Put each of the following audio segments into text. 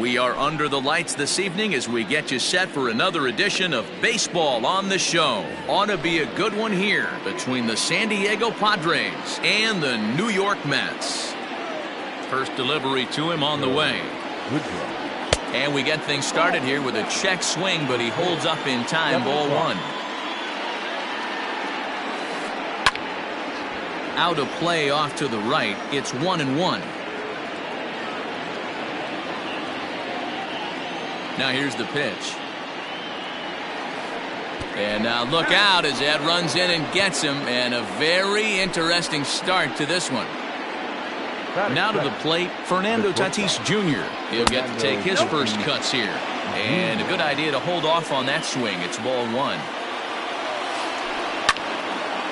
We are under the lights this evening as we get you set for another edition of Baseball on the Show. Ought to be a good one here between the San Diego Padres and the New York Mets. First delivery to him on the way. And we get things started here with a check swing, but he holds up in time. Ball one. Out of play off to the right. It's 1-1. Now here's the pitch. And now look out as Ed runs in and gets him. And a very interesting start to this one. Now to the plate, Fernando Tatis Jr. He'll get to take his first cuts here. And a good idea to hold off on that swing. It's ball one.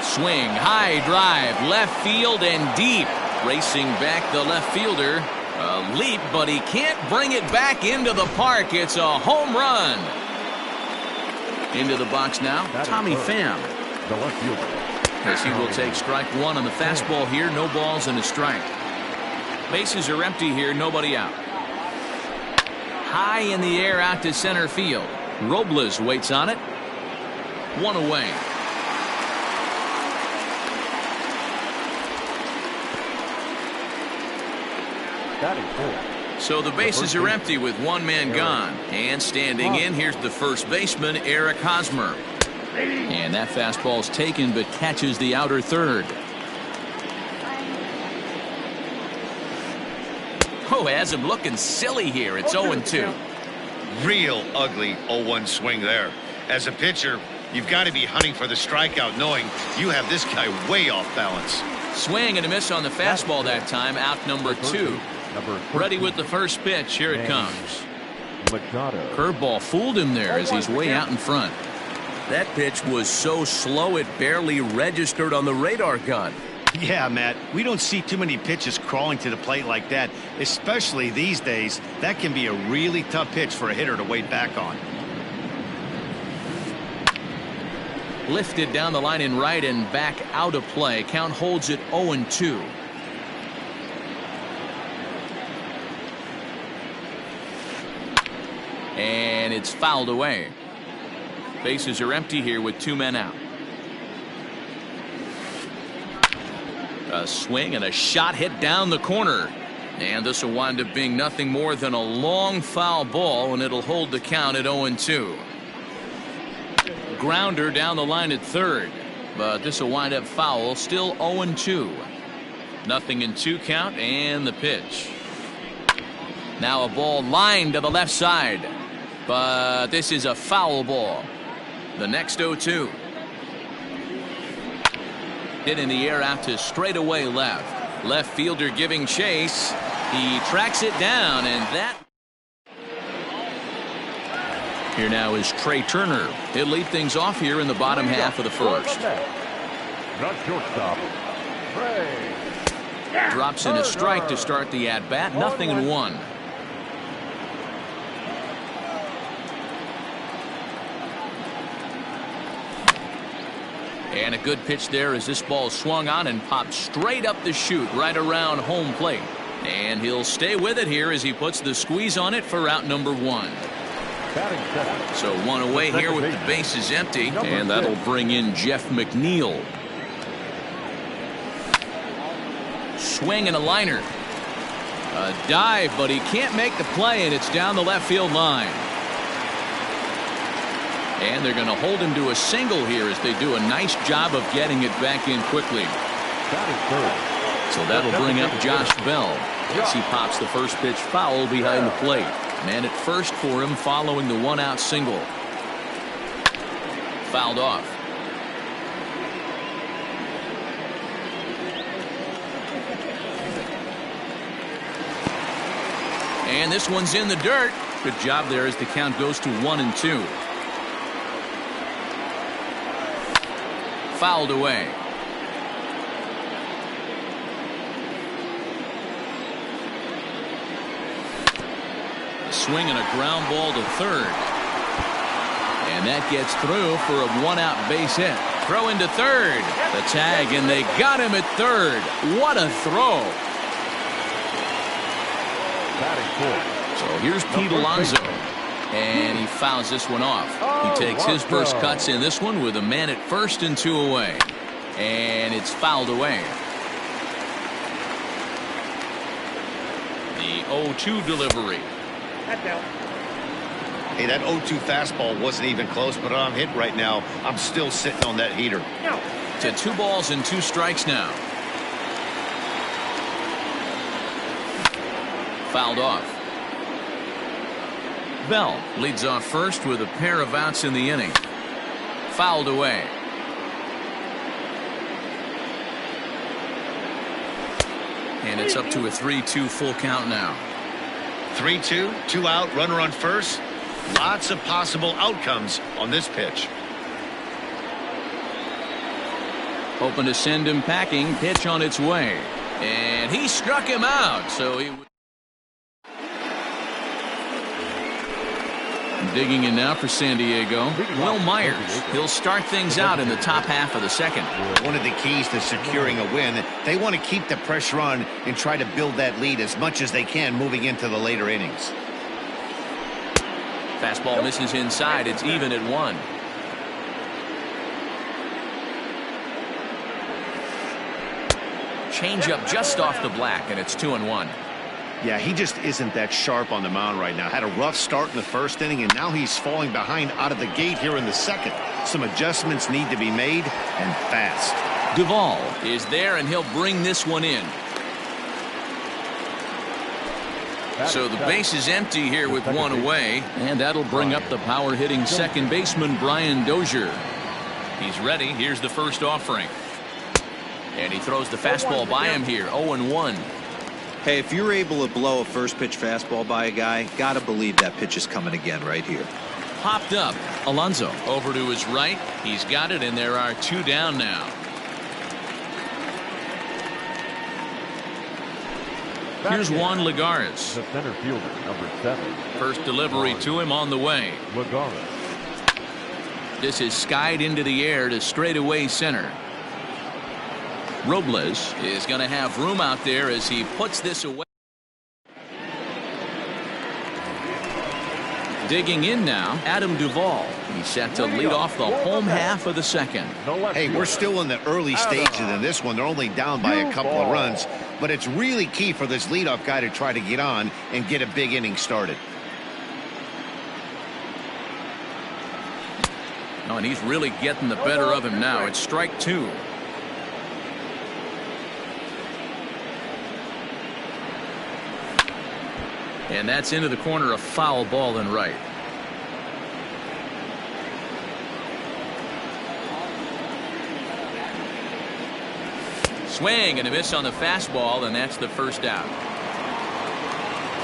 Swing, high drive, left field and deep. Racing back the left fielder. A leap, but he can't bring it back into the park. It's a home run. Into the box now, Tommy Pham. The left fielder. As he will take strike one on the fastball here. No balls and a strike. Bases are empty here. Nobody out. High in the air out to center field. Robles waits on it. One away. So the bases are empty with one man gone. And standing in, here's the first baseman, Eric Hosmer. And that fastball's taken but catches the outer third. Oh, has him looking silly here. It's 0-2. Real ugly 0-1 swing there. As a pitcher, you've got to be hunting for the strikeout, knowing you have this guy way off balance. Swing and a miss on the fastball that time. Out number two. Ready with the first pitch. Here it comes. Curveball fooled him there as he's way out in front. That pitch was so slow it barely registered on the radar gun. Yeah, Matt, we don't see too many pitches crawling to the plate like that, especially these days. That can be a really tough pitch for a hitter to wait back on. Lifted down the line in right and back out of play. Count holds it 0-2. And it's fouled away. Bases are empty here with two men out. A swing and a shot hit down the corner. And this will wind up being nothing more than a long foul ball, and it'll hold the count at 0-2. Grounder down the line at third. But this will wind up foul. Still 0-2. Nothing in two count, and the pitch. Now a ball lined to the left side. But this is a foul ball. The next 0-2. Hit in the air out to straightaway left. Left fielder giving chase. He tracks it down, and that. Here now is Trey Turner. He'll lead things off here in the bottom half of the first. Drops in a strike to start the at-bat. 0-1. And a good pitch there as this ball swung on and popped straight up the chute right around home plate. And he'll stay with it here as he puts the squeeze on it for out number one. So one away here with the bases empty. And that'll bring in Jeff McNeil. Swing and a liner. A dive, but he can't make the play, and it's down the left field line. And they're going to hold him to a single here as they do a nice job of getting it back in quickly. So that'll bring up Josh Bell as he pops the first pitch foul behind the plate. Man at first for him following the one-out single. Fouled off. And this one's in the dirt. Good job there as the count goes to 1-2. Fouled away. Swing and a ground ball to third. And that gets through for a one-out base hit. Throw into third. The tag, and they got him at third. What a throw. So here's Pete Alonso. And he fouls this one off. He takes his first cuts in this one with a man at first and 2 away. And it's fouled away. The 0-2 delivery. Hey, that 0-2 fastball wasn't even close, but I'm hit right now. I'm still sitting on that heater. To 2 balls and 2 strikes now. Fouled off. Bell leads off first with a pair of outs in the inning. Fouled away. And it's up to a 3-2 full count now. 3-2, 2 out, runner on first. Lots of possible outcomes on this pitch. Hoping to send him packing. Pitch on its way. And he struck him out. So he... Digging in now for San Diego, Will Myers. He'll start things out in the top half of the second. One of the keys to securing a win, they want to keep the pressure on and try to build that lead as much as they can moving into the later innings. Fastball misses inside. It's even at 1. Changeup just off the black, and it's 2-1. Yeah, he just isn't that sharp on the mound right now. Had a rough start in the first inning, and now he's falling behind out of the gate here in the second. Some adjustments need to be made, and fast. Duvall is there, and he'll bring this one in. So the base is empty here with 1 away, and that'll bring up the power-hitting second baseman, Brian Dozier. He's ready. Here's the first offering. And he throws the fastball by him here, 0-1. Hey, if you're able to blow a first pitch fastball by a guy, gotta believe that pitch is coming again right here. Popped up. Alonso over to his right. He's got it, and there are 2 down now. Here's Juan Lagares. The center fielder, number 7. First delivery to him on the way. Lagares. This is skied into the air to straightaway center. Robles is going to have room out there as he puts this away. Digging in now, Adam Duvall. He's set to lead off the home half of the second. Hey, we're still in the early stages in this one. They're only down by a couple of runs, but it's really key for this leadoff guy to try to get on and get a big inning started. Oh, and he's really getting the better of him now. It's strike 2. And that's into the corner, a foul ball and right. Swing and a miss on the fastball, and that's the first out.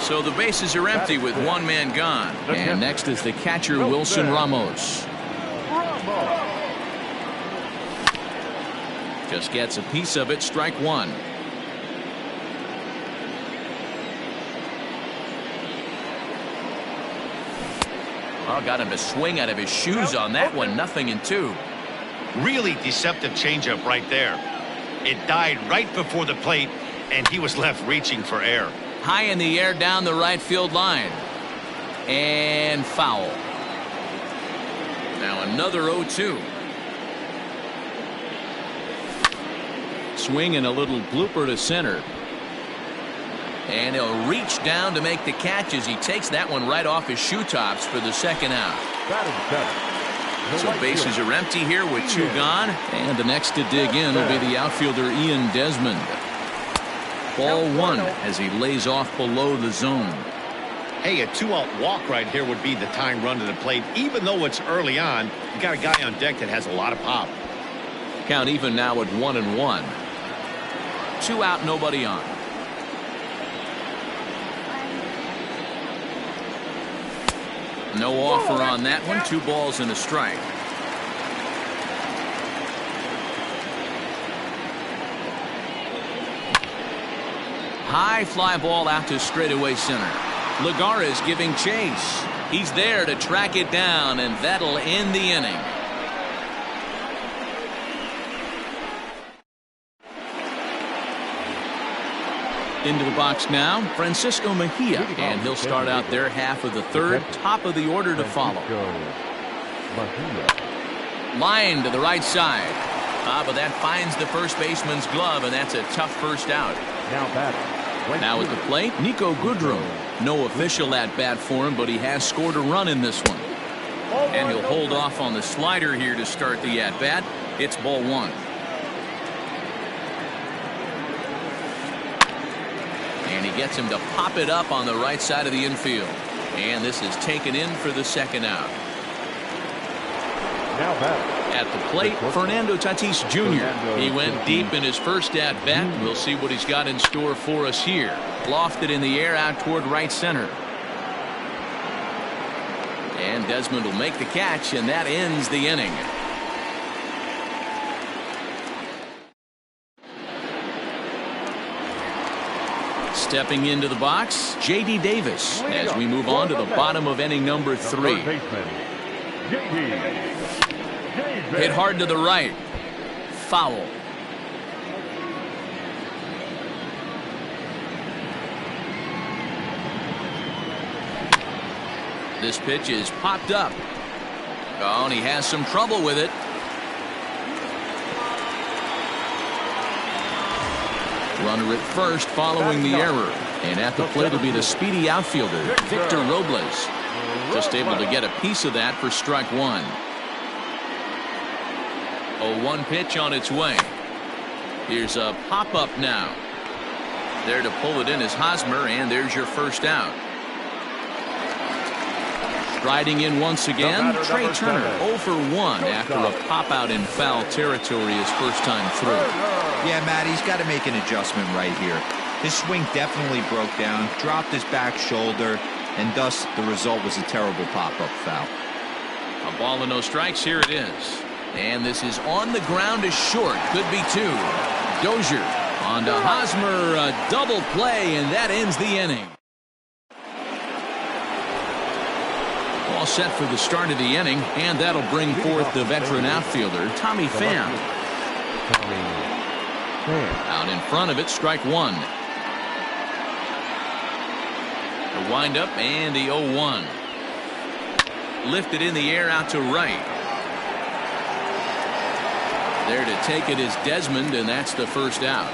So the bases are empty with 1 man gone. And next is the catcher, Wilson Ramos. Just gets a piece of it, strike 1. Oh, got him to swing out of his shoes on that one. 0-2. Really deceptive changeup right there. It died right before the plate, and he was left reaching for air. High in the air down the right field line. And foul. Now another 0-2. Swing and a little blooper to center. And he'll reach down to make the catch as he takes that one right off his shoe tops for the second out. So bases are empty here with 2 gone. And the next to dig in will be the outfielder Ian Desmond. Ball 1 as he lays off below the zone. Hey, a 2-out walk right here would be the time run to the plate. Even though it's early on, you got a guy on deck that has a lot of pop. Count even now at 1-1. 2 out, nobody on. No offer on that one. 2 balls and a strike. High fly ball out to straightaway center. Lagares giving chase. He's there to track it down, and that'll end the inning. Into the box now, Francisco Mejia, and he'll start out their half of the third. Top of the order to follow. Line to the right side. But that finds the first baseman's glove, and that's a tough first out. Now at the plate, Nico Goodrum. No official at bat for him, but he has scored a run in this one. And he'll hold off on the slider here to start the at bat. It's ball one. And he gets him to pop it up on the right side of the infield. And this is taken in for the second out. At the plate, Fernando Tatis Jr. He went deep in his first at-bat. We'll see what he's got in store for us here. Lofted in the air out toward right center. And Desmond will make the catch, and that ends the inning. Stepping into the box, J.D. Davis, as we move on to the bottom of inning number 3. Hit hard to the right. Foul. This pitch is popped up. Oh, and he has some trouble with it. Runner at first following the error. And at the plate will be the speedy outfielder, Victor Robles. Just able to get a piece of that for strike one. 0-1 pitch on its way. Here's a pop-up now. There to pull it in is Hosmer, and there's your first out. Striding in once again, Trey Turner 0 for 1 after a pop-out in foul territory his first time through. Yeah, Matt, he's got to make an adjustment right here. His swing definitely broke down, dropped his back shoulder, and thus the result was a terrible pop-up foul. A ball and no strikes. Here it is. And this is on the ground is short. Could be two. Dozier on to Hosmer. A double play, and that ends the inning. All set for the start of the inning, and that'll bring forth the veteran outfielder, Tommy Pham. Out in front of it, strike one. The windup and the 0-1. Lifted in the air out to right. There to take it is Desmond, and that's the first out.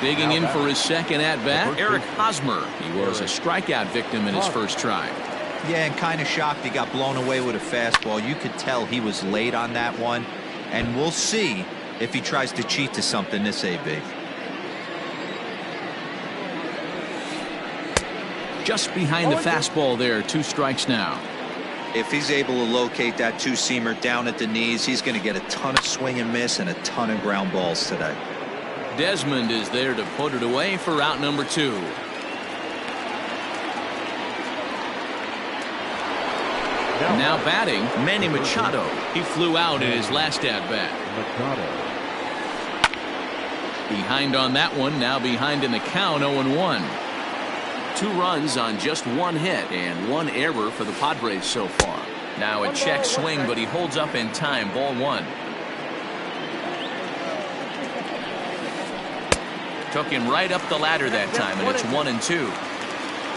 Digging in for his second at-bat, Eric Hosmer. He was a strikeout victim in his first try. Yeah, and kind of shocked he got blown away with a fastball. You could tell he was late on that one. And we'll see if he tries to cheat to something this AB. Just behind the fastball there, 2 strikes now. If he's able to locate that two-seamer down at the knees, he's going to get a ton of swing and miss and a ton of ground balls today. Desmond is there to put it away for out number 2. Now batting, Manny Machado. He flew out in his last at-bat. Behind on that one, now behind in the count, 0-1. 2 runs on just 1 hit and 1 error for the Padres so far. Now a check swing, but he holds up in time. Ball 1. Took him right up the ladder that time, and it's 1-2.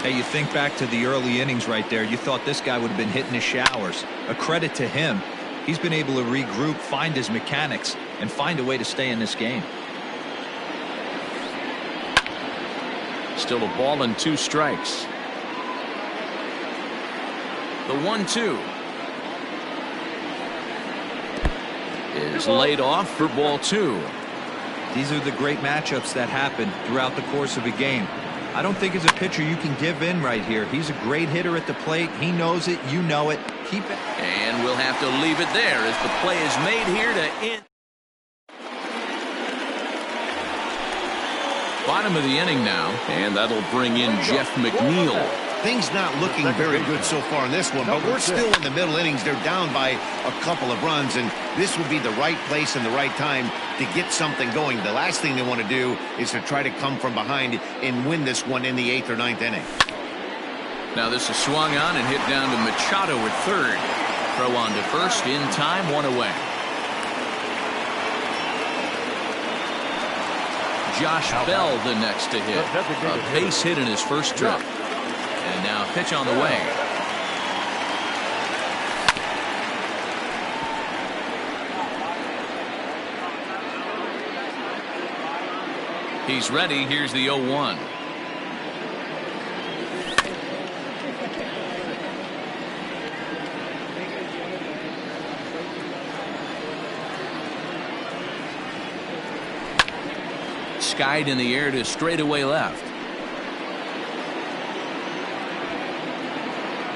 Hey, you think back to the early innings right there. You thought this guy would have been hitting his showers. A credit to him. He's been able to regroup, find his mechanics, and find a way to stay in this game. Still a ball and 2 strikes. The 1-2 is laid off for ball 2. These are the great matchups that happen throughout the course of a game. I don't think as a pitcher you can give in right here. He's a great hitter at the plate. He knows it. You know it. Keep it. And we'll have to leave it there as the play is made here to end. Bottom of the inning now, and that'll bring in Jeff McNeil. Things not looking very good so far in this one, but we're still in the middle innings. They're down by a couple of runs, and this would be the right place and the right time to get something going. The last thing they want to do is to try to come from behind and win this one in the 8th or 9th inning. Now this is swung on and hit down to Machado at third. Throw on to first in time, 1 away. Josh Bell the next to hit. A base hit in his first trip. And now pitch on the way. He's ready. Here's the 0-1. Skied in the air to straightaway left.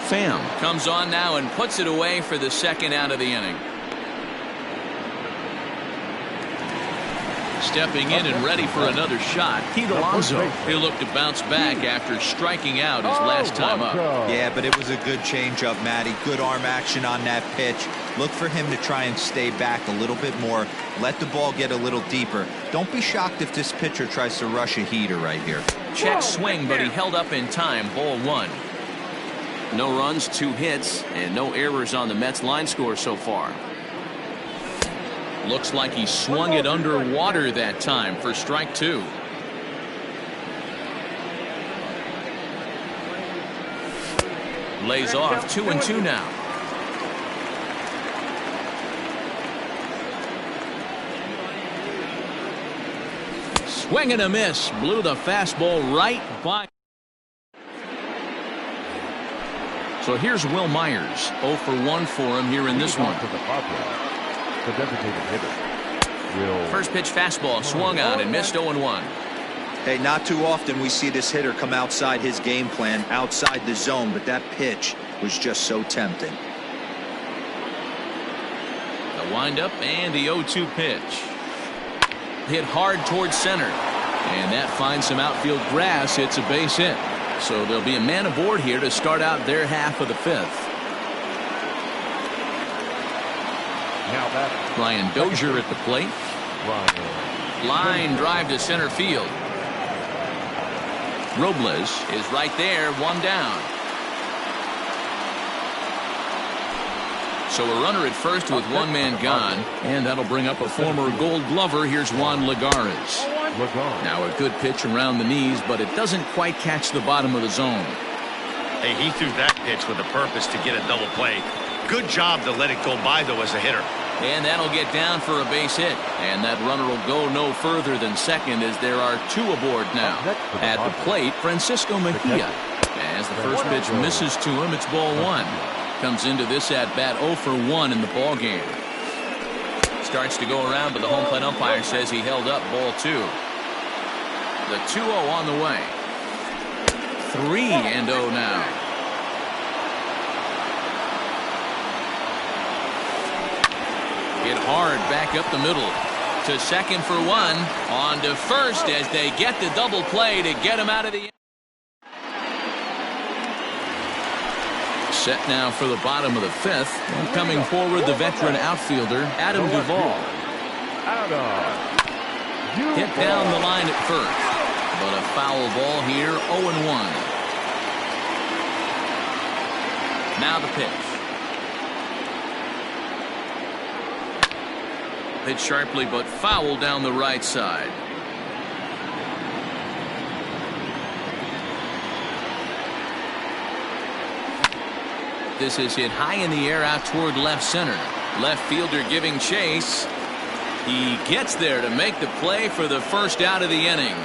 Pham comes on now and puts it away for the second out of the inning. Stepping in and ready for another shot, Pete Alonso. He'll look to bounce back after striking out his last time up. Yeah, but it was a good changeup, Matty. Good arm action on that pitch. Look for him to try and stay back a little bit more. Let the ball get a little deeper. Don't be shocked if this pitcher tries to rush a heater right here. Check swing, but he held up in time. Ball 1. No runs, 2 hits, and no errors on the Mets line score so far. Looks like he swung it underwater that time for strike 2. Lays off 2-2 now. Swing and a miss. Blew the fastball right by. So here's Will Myers. 0 for 1 for him here in this one. The designated hitter. First pitch fastball swung on and missed 0-1. Hey, not too often we see this hitter come outside his game plan, outside the zone, but that pitch was just so tempting. The windup and the 0-2 pitch. Hit hard towards center. And that finds some outfield grass. It's a base hit. So there'll be a man aboard here to start out their half of the 5th. Brian Dozier at the plate. Line drive to center field. Robles is right there, 1 down. So a runner at first with 1 man gone, and that'll bring up a former Gold Glover. Here's Juan Lagares. Now a good pitch around the knees, but it doesn't quite catch the bottom of the zone. Hey, he threw that pitch with a purpose to get a double play. Good job to let it go by, though, as a hitter. And that'll get down for a base hit. And that runner will go no further than second as there are 2 aboard now. At the plate, Francisco Mejia. As the first pitch misses to him, it's ball 1. Comes into this at bat 0 for 1 in the ball game. Starts to go around, but the home plate umpire says he held up ball 2. The 2-0 on the way. 3-0 now. Hit hard back up the middle. To second for 1. On to first as they get the double play to get him out of the. Set now for the bottom of the 5th. And coming forward, the veteran outfielder, Adam Duvall. Hit down the line at first. But a foul ball here, 0-1. Now the pitch. Hit sharply, but foul down the right side. This is hit high in the air out toward left center. Left fielder giving chase. He gets there to make the play for the first out of the inning.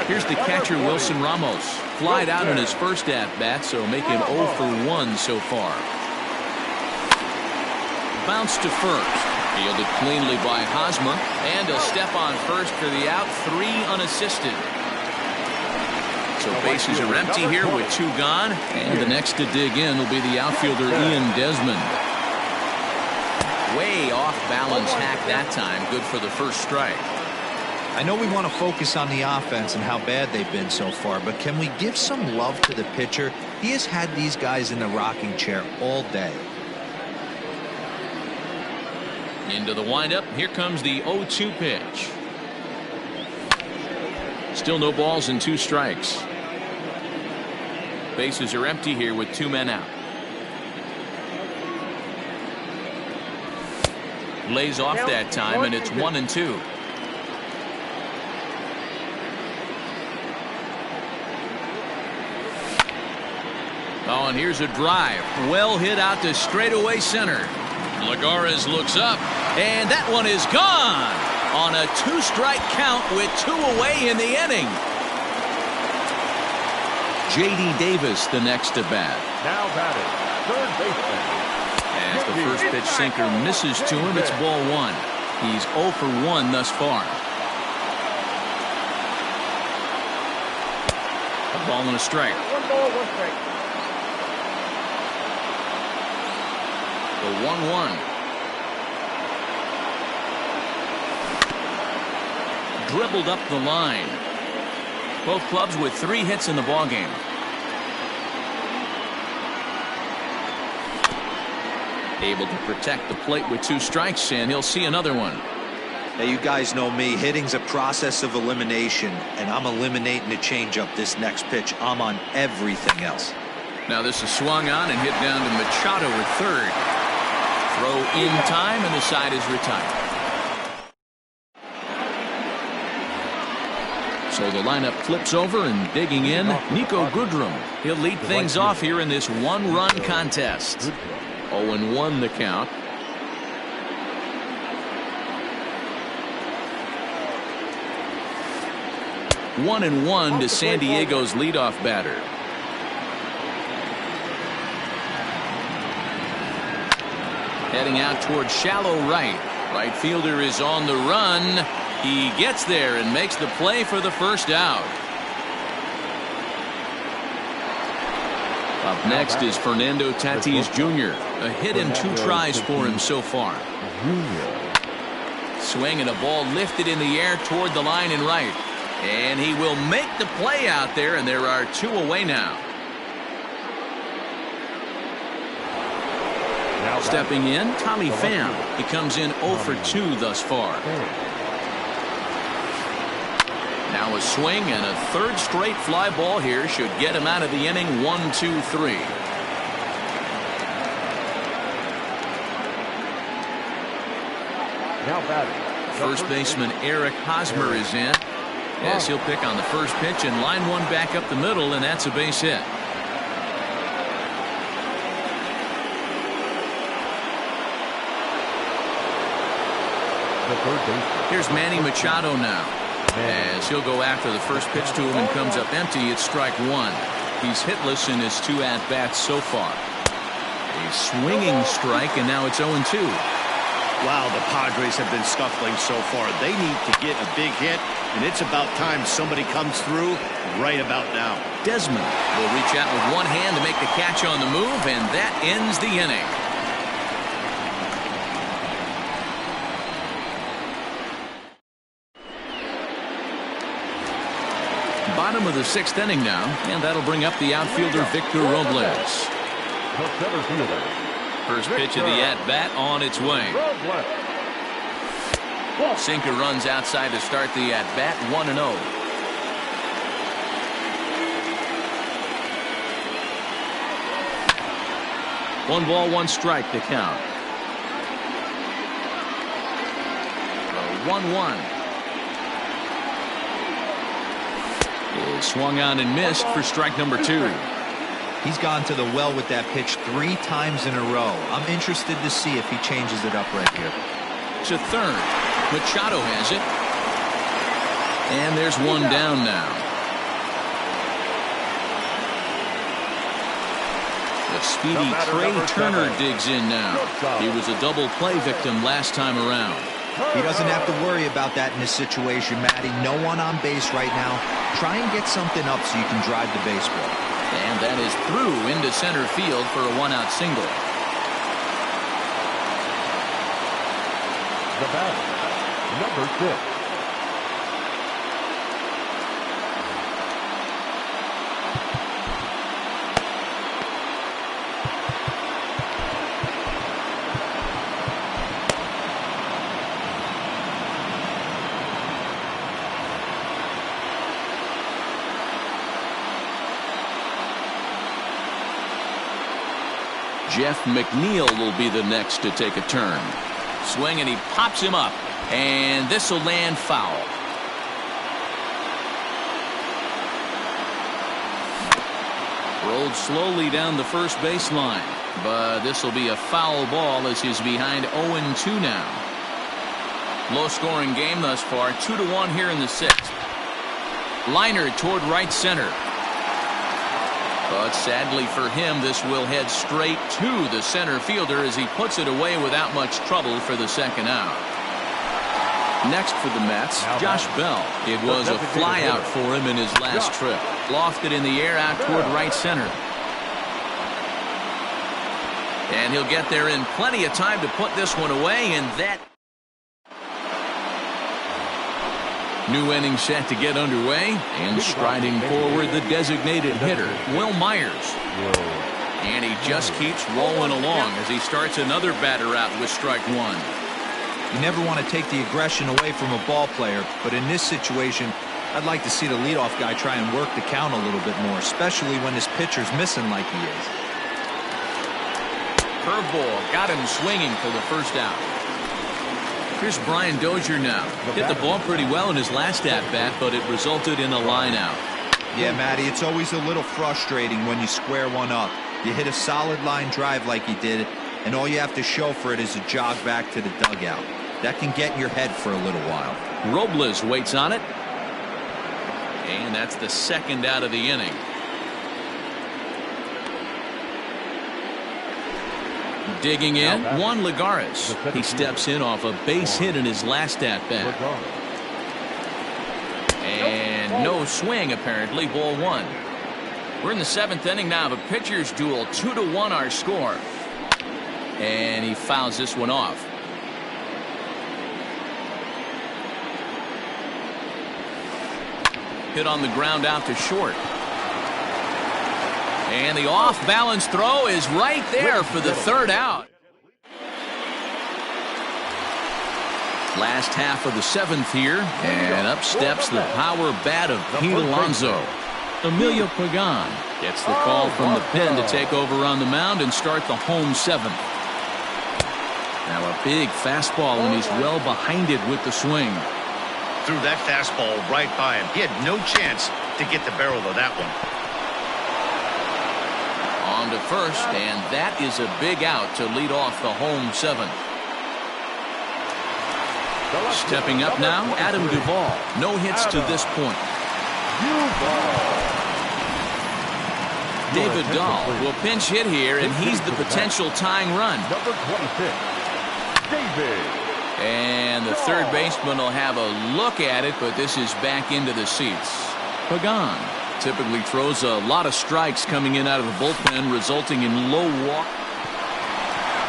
Here's the catcher, Wilson Ramos. Flied out in his first at-bat, so making 0 for 1 so far. Bounce to first. Fielded cleanly by Hosmer. And a step on first for the out. 3 unassisted. So bases are empty here with 2 gone. And the next to dig in will be the outfielder, Ian Desmond. Way off balance hack that time. Good for the first strike. I know we want to focus on the offense and how bad they've been so far, but can we give some love to the pitcher? He has had these guys in the rocking chair all day. Into the windup. Here comes the 0-2 pitch. Still no balls and 2 strikes. Bases are empty here with 2 men out. lays off that time, and it's 1-2. Oh, and here's a drive. Well hit out to straightaway center. Lagares looks up, and that one is gone on a 2-strike count with 2 away in the inning. J.D. Davis the next to bat. Now batting, third baseman. As the first pitch sinker misses to him, it's ball 1. He's 0 for 1 thus far. A ball and a strike. 1 ball, 1 strike. The 1-1. Dribbled up the line. Both clubs with 3 hits in the ballgame. Able to protect the plate with 2 strikes, and he'll see another one. Now, you guys know me. Hitting's a process of elimination, and I'm eliminating the changeup this next pitch. I'm on everything else. Now this is swung on and hit down to Machado at third. Throw in time, and the side is retired. So the lineup flips over, and digging in, Nico Goodrum. He'll lead things off here in this 1-run contest. 0-1 the count. One and 1 to San Diego's leadoff batter. Heading out towards shallow right. Right fielder is on the run. He gets there and makes the play for the first out. Up next is Fernando Tatis Jr. A hit in 2 tries for him so far. Swing and a ball lifted in the air toward the line and right. And he will make the play out there, and there are 2 away now. Stepping in, Tommy Pham. He comes in 0 for 2 thus far. Now a swing and a 3rd straight fly ball here should get him out of the inning. 1-2-3. Now batting. First baseman Eric Hosmer is in. Yes, he'll pick on the first pitch and line one back up the middle, and that's a base hit. Here's Manny Machado now. As he'll go after the first pitch to him and comes up empty, it's strike 1. He's hitless in his 2 at-bats so far. A swinging strike, and now it's 0-2. Wow, the Padres have been scuffling so far. They need to get a big hit, and it's about time somebody comes through right about now. Desmond will reach out with one hand to make the catch on the move, and that ends the inning. Bottom of the 6th inning now, and that'll bring up the outfielder Victor Robles. First pitch of the at-bat on its way. Sinker runs outside to start the at-bat. 1-0. One ball, 1 strike to count. 1-1. Is swung on and missed for strike number 2. He's gone to the well with that pitch 3 times in a row. I'm interested to see if he changes it up right here. To third. Machado has it. And there's one down now. The speedy Trey Turner digs in now. He was a double play victim last time around. He doesn't have to worry about that in this situation, Matty. No one on base right now. Try and get something up so you can drive the baseball. And that is through into center field for a 1-out single. The batter, number 6. Jeff McNeil will be the next to take a turn. Swing, and he pops him up. And this will land foul. Rolled slowly down the first baseline. But this will be a foul ball as he's behind 0-2 now. Low-scoring game thus far. 2-1 here in the sixth. Liner toward right center. But sadly for him, this will head straight to the center fielder as he puts it away without much trouble for the second out. Next for the Mets, Josh Bell. It was a flyout for him in his last trip. Lofted in the air out toward right center. And he'll get there in plenty of time to put this one away, and that new inning set to get underway, and striding forward the designated hitter, Will Myers. And he just keeps rolling along as he starts another batter out with strike one. You never want to take the aggression away from a ball player, but in this situation, I'd like to see the leadoff guy try and work the count a little bit more, especially when his pitcher's missing like he is. Curveball got him swinging for the first out. Here's Brian Dozier now. Hit the ball pretty well in his last at-bat, but it resulted in a line out. Yeah, Matty, it's always a little frustrating when you square one up. You hit a solid line drive like you did, and all you have to show for it is a jog back to the dugout. That can get in your head for a little while. Robles waits on it. And that's the second out of the inning. Digging in, Juan Lagares. He steps in off a base hit in his last at-bat. And no swing, apparently. Ball one. We're in the seventh inning now of a pitcher's duel. 2-1 our score. And he fouls this one off. Hit on the ground out to short. And the off-balance throw is right there for the third out. Last half of the seventh here, and up steps the power bat of Pete Alonso. Emilio Pagan gets the call from the pen to take over on the mound and start the home seventh. Now a big fastball, and he's well behind it with the swing. Threw that fastball right by him. He had no chance to get the barrel of that one. On to first, and that is a big out to lead off the home seventh. Stepping up now, Adam Duvall. No hits to this point. David Dahl will pinch hit here, and he's the potential tying run. Number 26, David. And the third baseman will have a look at it, but this is back into the seats. Pagan typically throws a lot of strikes coming in out of the bullpen, resulting in low walk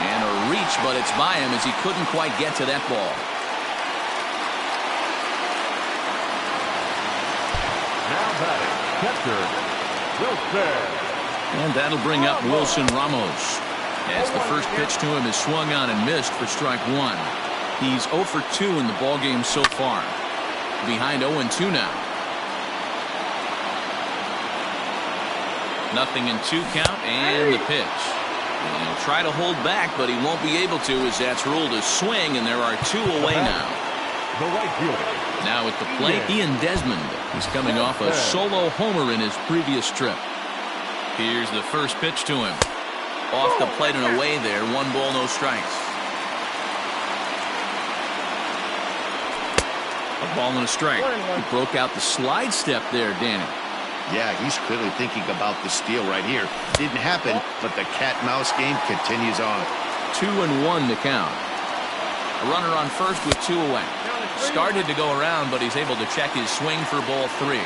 and a reach, but it's by him as he couldn't quite get to that ball. Now batting, catcher, Wilson. And that'll bring up Wilson Ramos, as the first pitch to him is swung on and missed for strike one. He's 0 for 2 in the ballgame so far. Behind 0-2 now. Nothing in 2 count, and the pitch. And he'll try to hold back, but he won't be able to, as that's ruled a swing, and there are 2 away now. The right fielder. Now at the plate, Ian Desmond. He's coming off a solo homer in his previous trip. Here's the first pitch to him. Off the plate and away there. 1 ball, no strikes. A ball and a strike. He broke out the slide step there, Danny. Yeah, he's clearly thinking about the steal right here. Didn't happen, but the cat-mouse game continues on. 2-1 to count. A runner on first with 2 away. Started to go around, but he's able to check his swing for ball 3.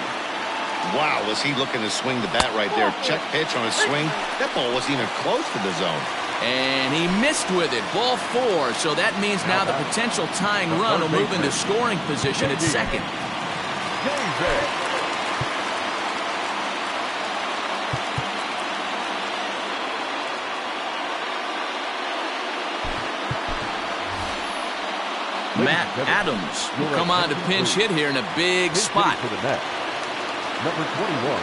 Wow, was he looking to swing the bat right there. Check pitch on his swing. That ball wasn't even close to the zone. And he missed with it. Ball 4. So that means now the potential tying run will move into scoring position at second. Matt Adams will come on to pinch hit here in a big spot. To the net. Number 21,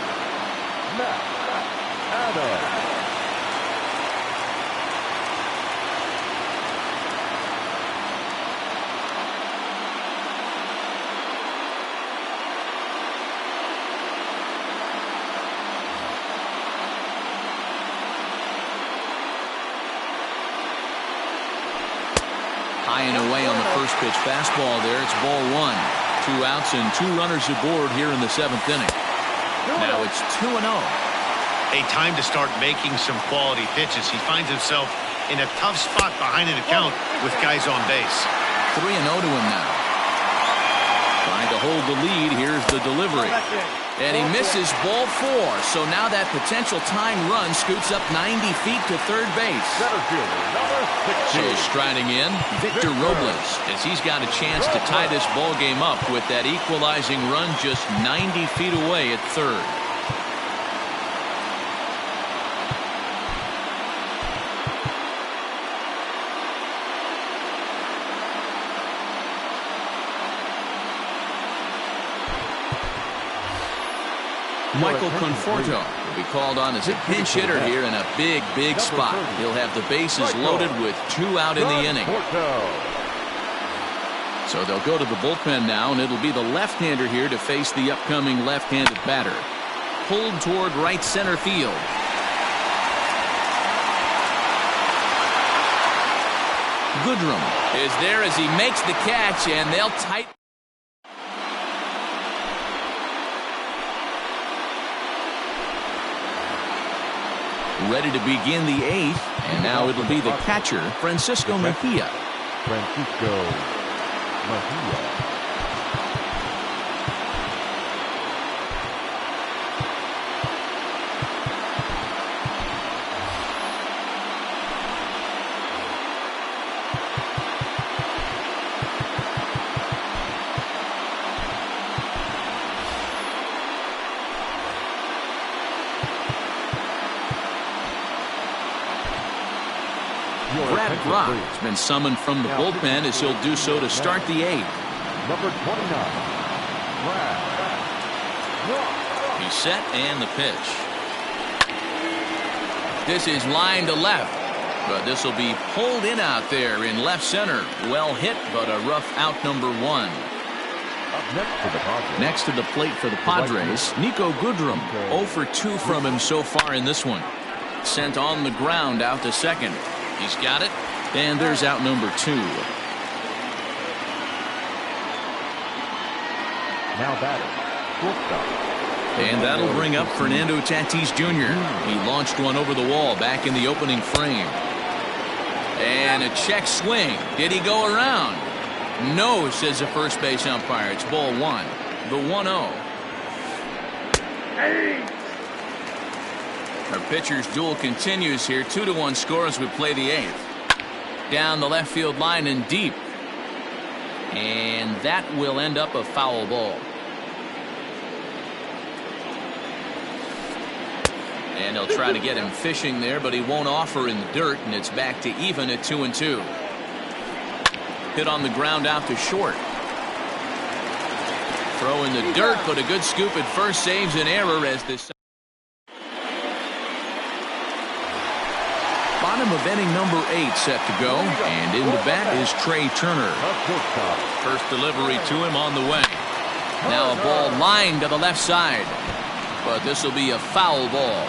Matt Adams. High and away on the first pitch fastball there. It's ball one. 2 outs and 2 runners aboard here in the 7th inning. Now it's 2-0. A time to start making some quality pitches. He finds himself in a tough spot behind an account with guys on base. 3-0 to him now. Trying to hold the lead. Here's the delivery. And he misses ball 4. So now that potential tying run scoots up 90 feet to third base. Center fielder, number 16. So striding in, Victor Robles, as he's got a chance to tie this ball game up with that equalizing run just 90 feet away at third. Michael Conforto will be called on as a pinch hitter here in a big spot. He'll have the bases loaded with 2 out in the inning. So they'll go to the bullpen now, and it'll be the left-hander here to face the upcoming left-handed batter. Pulled toward right center field. Goodrum is there as he makes the catch, and they'll tighten. Ready to begin the 8th, and now it'll be the catcher, Francisco Mejia. Francisco Mejia. Brad Brock has been summoned from the bullpen as he'll do so to start the 8th. Number 29, Brad Brock. He's set and the pitch. This is line to left, but this will be pulled in out there in left center. Well hit, but a rough out number 1. Next to the plate for the Padres, Nico Goodrum. 0 for 2 from him so far in this one. Sent on the ground out to second. He's got it, and there's out number 2. Now batting, shortstop. And that'll bring up Fernando Tatis Jr. He launched one over the wall back in the opening frame. And a check swing. Did he go around? No, says the first base umpire. It's ball 1. The 1-0. Our pitcher's duel continues here. 2-1 score as we play the 8th. Down the left field line and deep. And that will end up a foul ball. And they'll try to get him fishing there, but he won't offer in the dirt, and it's back to even at 2-2. Hit on the ground out to short. Throw in the dirt, but a good scoop at first saves an error as this. Bottom of inning number 8 set to go, and in the bat is Trey Turner. First delivery to him on the way. Now a ball lined to the left side, but this will be a foul ball.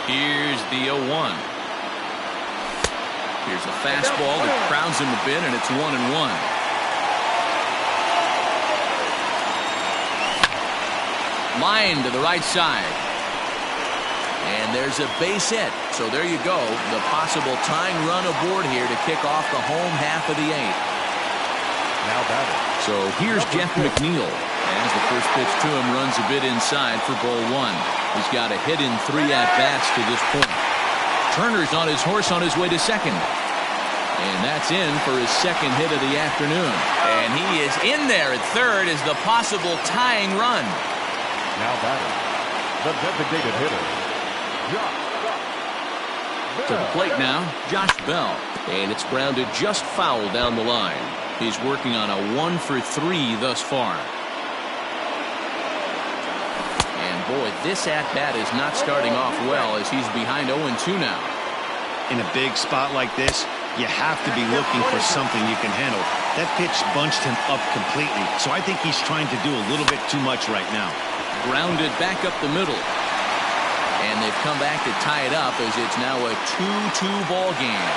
Here's the 0-1. Here's a fastball that crowds him a bit, and it's 1-1. Line to the right side. And there's a base hit. So there you go. The possible tying run aboard here to kick off the home half of the 8th. Now batting. So here's Jeff McNeil. As the first pitch to him runs a bit inside for ball 1. He's got a hit in 3 at-bats to this point. Turner's on his horse on his way to second. And that's in for his second hit of the afternoon. And he is in there at third as the possible tying run. Now batting, the designated hitter, to the plate now, Josh Bell. And it's grounded just foul down the line. He's working on a 1 for 3 thus far. And boy, this at-bat is not starting off well as he's behind 0-2 now. In a big spot like this, you have to be looking for something you can handle. That pitch bunched him up completely, so I think he's trying to do a little bit too much right now. Grounded back up the middle. And they've come back to tie it up as it's now a 2-2 ball game.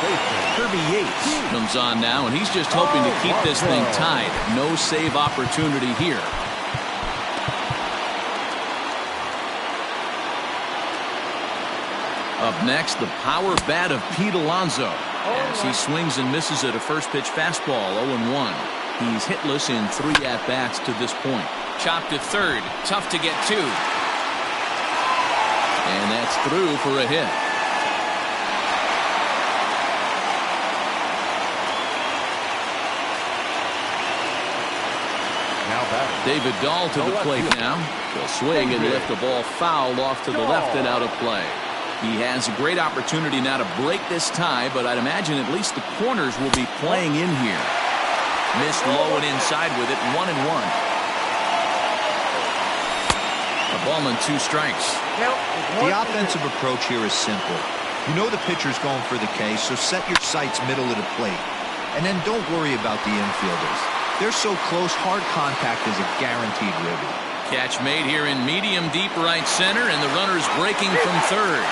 baseman, Yates comes on now, and he's just hoping to keep this thing tied. No save opportunity here. Up next, the power bat of Pete Alonso. As he swings and misses at a first pitch fastball, 0-1. He's hitless in 3 at-bats to this point. Chopped to third. Tough to get to. And that's through for a hit. David Dahl to the plate now. He'll swing and lift the ball foul off to the left and out of play. He has a great opportunity now to break this tie, but I'd imagine at least the corners will be playing in here. Missed low and inside with it, 1-1. A ball and 2 strikes. The offensive approach here is simple. You know the pitcher's going for the K, so set your sights middle of the plate. And then don't worry about the infielders. They're so close, hard contact is a guaranteed ribby. Catch made here in medium deep right center, and the runner's breaking from third.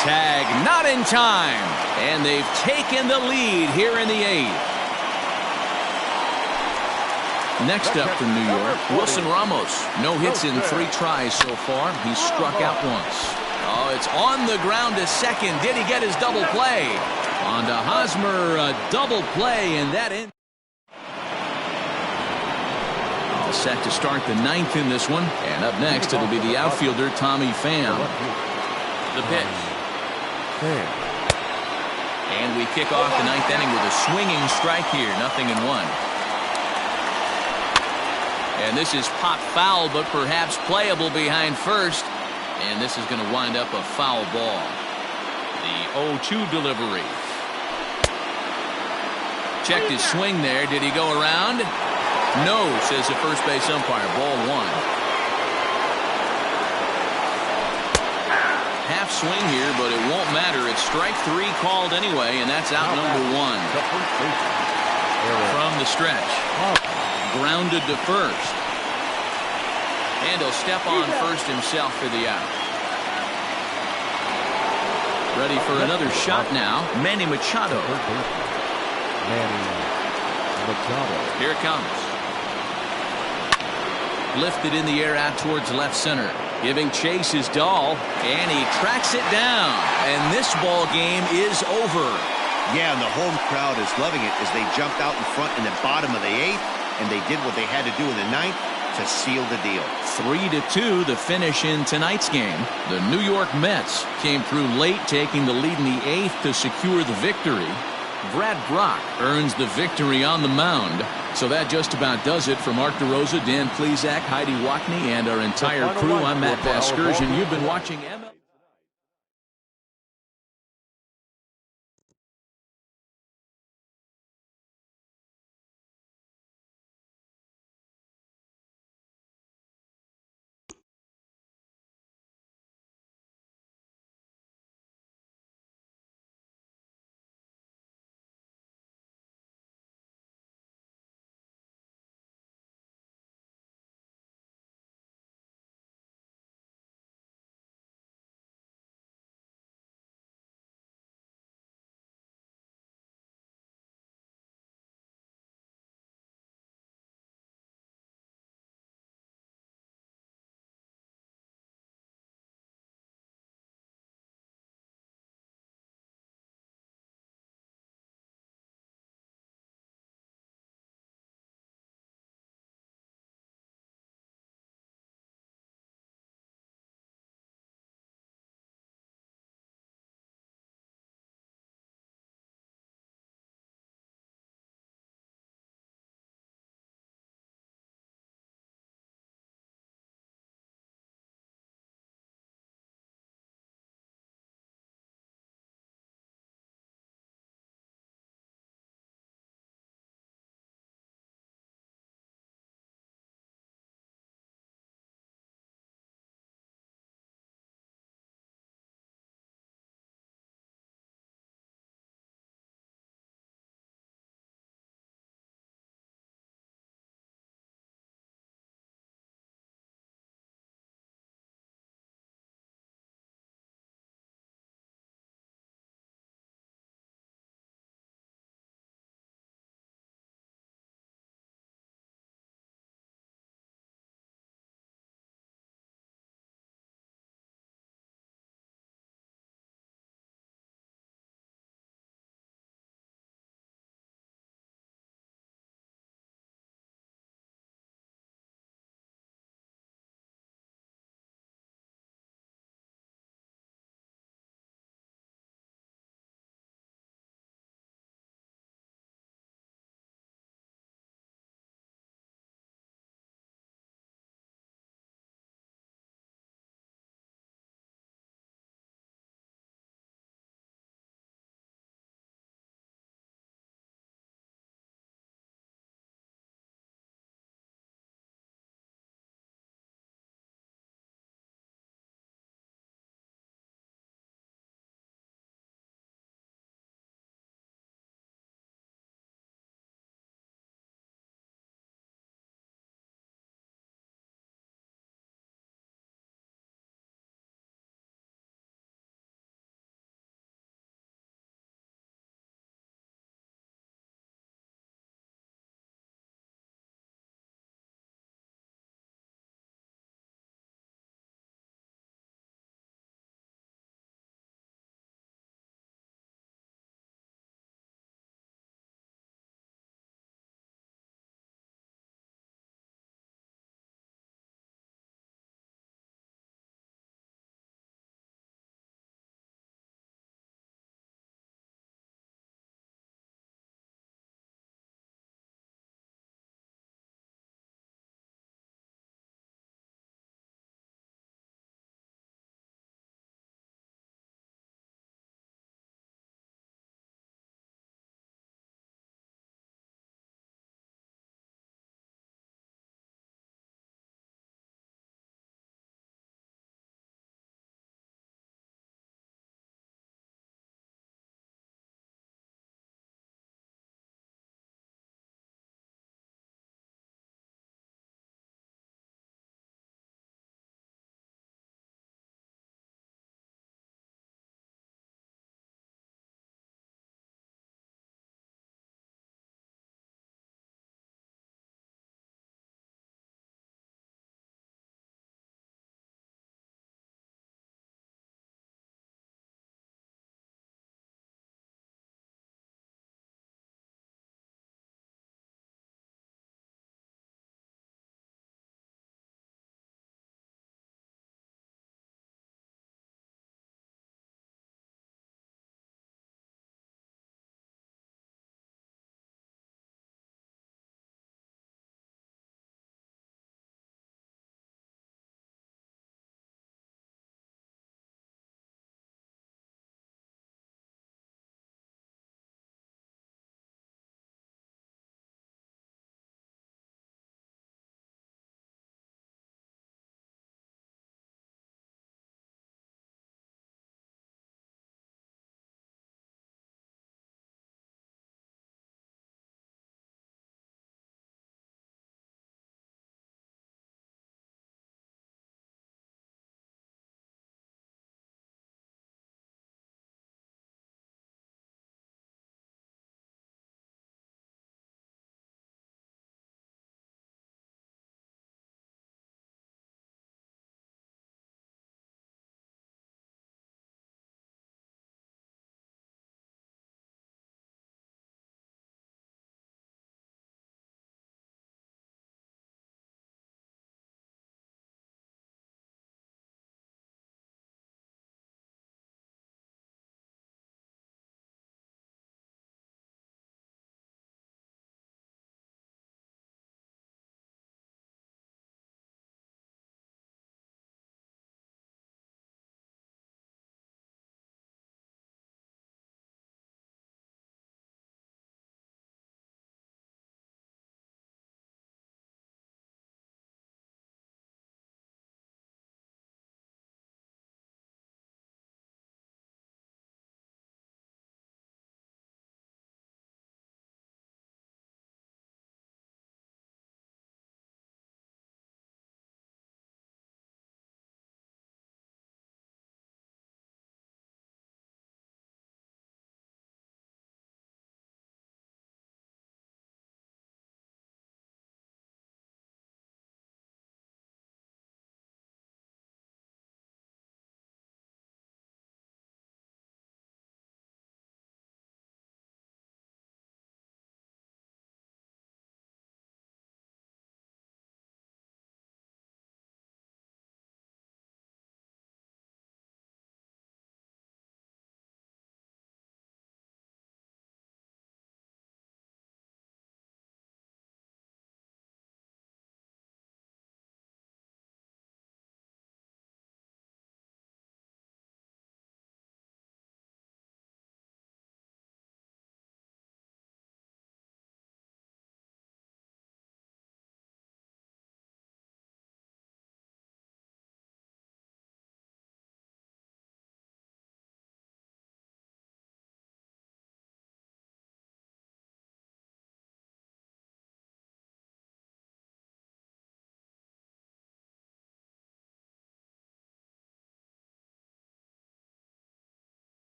Tag not in time, and they've taken the lead here in the 8th. Next up for New York, Wilson Ramos. No hits in 3 tries so far. He's struck out once. Oh, it's on the ground to second. Did he get his double play? On to Hosmer, a double play, and that ends. All set to start the 9th in this one. And up next, it'll be the outfielder, Tommy Pham. The pitch. And we kick off the 9th inning with a swinging strike here. 0-1. And this is pop foul, but perhaps playable behind first. And this is going to wind up a foul ball. The 0-2 delivery. Checked his swing there. Did he go around? No, says the first base umpire. Ball 1. Half swing here, but it won't matter. It's strike 3 called anyway, and that's out number 1. From the stretch. Grounded to first. And he'll step on first himself for the out. Ready for another shot now. Manny Machado. Here it comes. Lifted in the air out towards left center. Giving chase is Dahl, and he tracks it down. And this ball game is over. Yeah, and the home crowd is loving it as they jumped out in front in the bottom of the 8th, and they did what they had to do in the 9th to seal the deal. 3-2 the finish in tonight's game. The New York Mets came through late, taking the lead in the 8th to secure the victory. Brad Brock earns the victory on the mound. So that just about does it. For Mark DeRosa, Dan Plesac, Heidi Watney, and our entire crew, I'm Matt Vasgersian. You've been watching MLB.